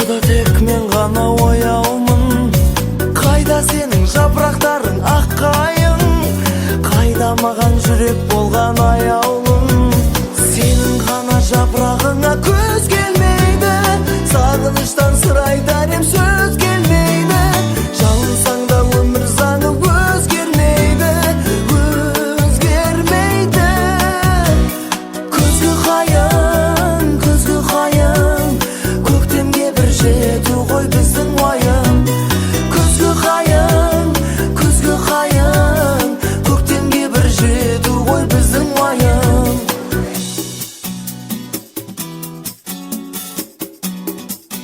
Dünyada tek men gana oyaumын. Kayda senin japıraqtarың аққайың, kayda маған жүрек болған аяулым. Senin gana japырағыңа көз келмейді, сағыныштан сыр айтар ем сөз келмейді. Жалынсаң да өмір заңы өзгермейді, өзгермейді. Күзгі қайың, көктемге бір жету ғой біздің уайым.